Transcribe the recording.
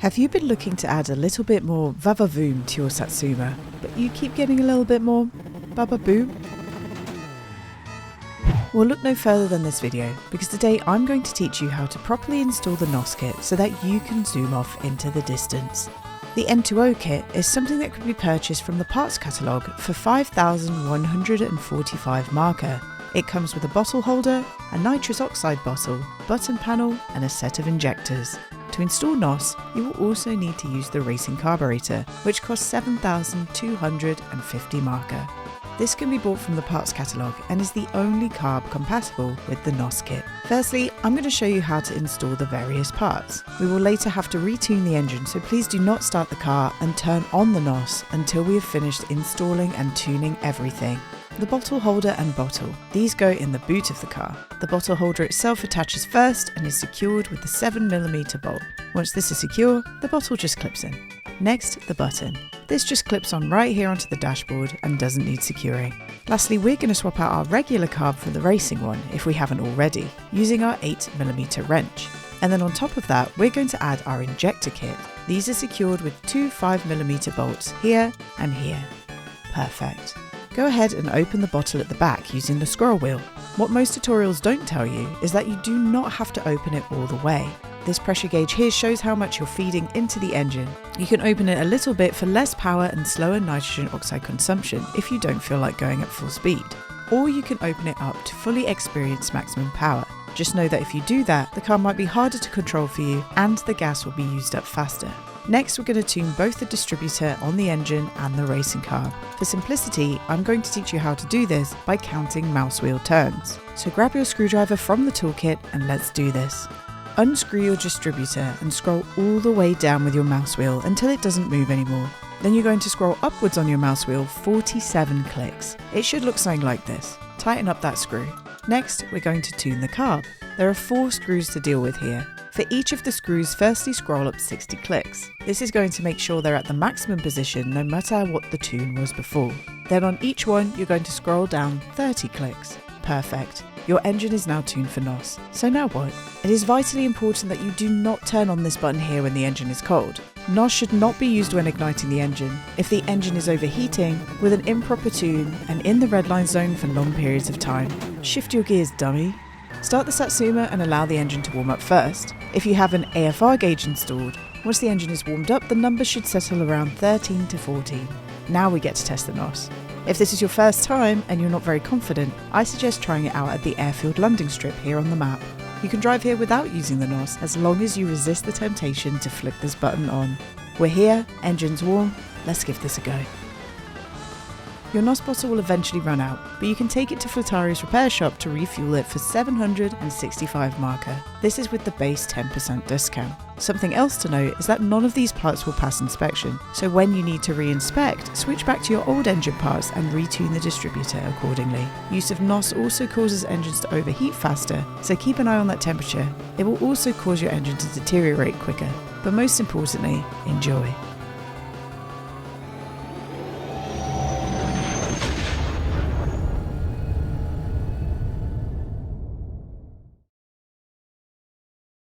Have you been looking to add a little bit more vavavoom to your Satsuma, but you keep getting a little bit more bababoom? Well, look no further than this video, because today I'm going to teach you how to properly install the NOS kit so that you can zoom off into the distance. The N2O kit is something that can be purchased from the parts catalogue for 5,145 marker. It comes with a bottle holder, a nitrous oxide bottle, button panel and a set of injectors. To install NOS, you will also need to use the racing carburetor, which costs 7,250 marker. This can be bought from the parts catalogue and is the only carb compatible with the NOS kit. Firstly, I'm going to show you how to install the various parts. We will later have to retune the engine, so please do not start the car and turn on the NOS until we have finished installing and tuning everything. The bottle holder and bottle. These go in the boot of the car. The bottle holder itself attaches first and is secured with the 7mm bolt. Once this is secure, the bottle just clips in. Next, the button. This just clips on right here onto the dashboard and doesn't need securing. Lastly, we're going to swap out our regular carb for the racing one, if we haven't already, using our 8mm wrench. And then on top of that, we're going to add our injector kit. These are secured with two 5mm bolts here and here. Perfect. Go ahead and open the bottle at the back using the scroll wheel. What most tutorials don't tell you is that you do not have to open it all the way. This pressure gauge here shows how much you're feeding into the engine. You can open it a little bit for less power and slower nitrogen oxide consumption if you don't feel like going at full speed. Or you can open it up to fully experience maximum power. Just know that if you do that, the car might be harder to control for you and the gas will be used up faster. Next, we're going to tune both the distributor on the engine and the racing carb. For simplicity, I'm going to teach you how to do this by counting mouse wheel turns. So grab your screwdriver from the toolkit and let's do this. Unscrew your distributor and scroll all the way down with your mouse wheel until it doesn't move anymore. Then you're going to scroll upwards on your mouse wheel 47 clicks. It should look something like this. Tighten up that screw. Next, we're going to tune the carb. There are 4 screws to deal with here. For each of the screws, firstly scroll up 60 clicks. This is going to make sure they're at the maximum position no matter what the tune was before. Then on each one, you're going to scroll down 30 clicks. Perfect. Your engine is now tuned for NOS. So now what? It is vitally important that you do not turn on this button here when the engine is cold. NOS should not be used when igniting the engine. If the engine is overheating, with an improper tune and in the red line zone for long periods of time, shift your gears, dummy. Start the Satsuma and allow the engine to warm up first. If you have an AFR gauge installed, once the engine is warmed up, the numbers should settle around 13 to 14. Now we get to test the NOS. If this is your first time and you're not very confident, I suggest trying it out at the airfield landing strip here on the map. You can drive here without using the NOS as long as you resist the temptation to flick this button on. We're here, engine's warm, let's give this a go. Your NOS bottle will eventually run out, but you can take it to Flatari's repair shop to refuel it for 765 marker. This is with the base 10% discount. Something else to note is that none of these parts will pass inspection, so when you need to re-inspect, switch back to your old engine parts and retune the distributor accordingly. Use of NOS also causes engines to overheat faster, so keep an eye on that temperature. It will also cause your engine to deteriorate quicker, but most importantly, enjoy.